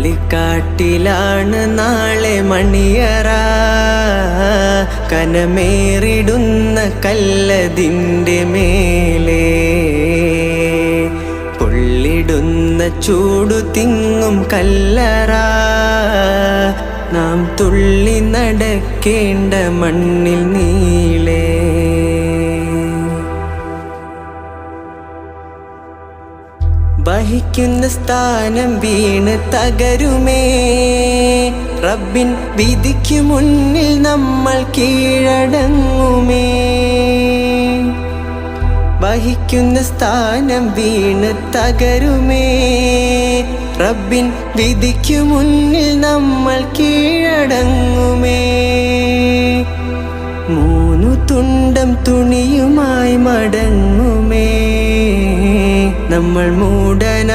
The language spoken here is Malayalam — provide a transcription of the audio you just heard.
പള്ളിക്കാട്ടിലാണ് നാളെ മണിയറ, കനമേറിടുന്ന കല്ലതിൻ്റെ മേലെ പൊള്ളിടുന്ന ചൂടു തിങ്ങും കല്ലറ, നാം തുള്ളി നടക്കേണ്ട മണ്ണിൽ നീളേ. വഹിക്കുന്ന സ്ഥാനം വീണ് തകരുമേ, റബ്ബിൻ വിധിക്കു മുന്നിൽ നമ്മൾ കീഴടങ്ങുമേ. വഹിക്കുന്ന സ്ഥാനം വീണ് തകരുമേ, റബ്ബിൻ വിധിക്കു മുന്നിൽ നമ്മൾ കീഴടങ്ങുമേ. മൂന്നു തുണ്ടം തുണിയുമായി മടങ്ങുമേ, നമ്മൾ മൂടനായാലാകെ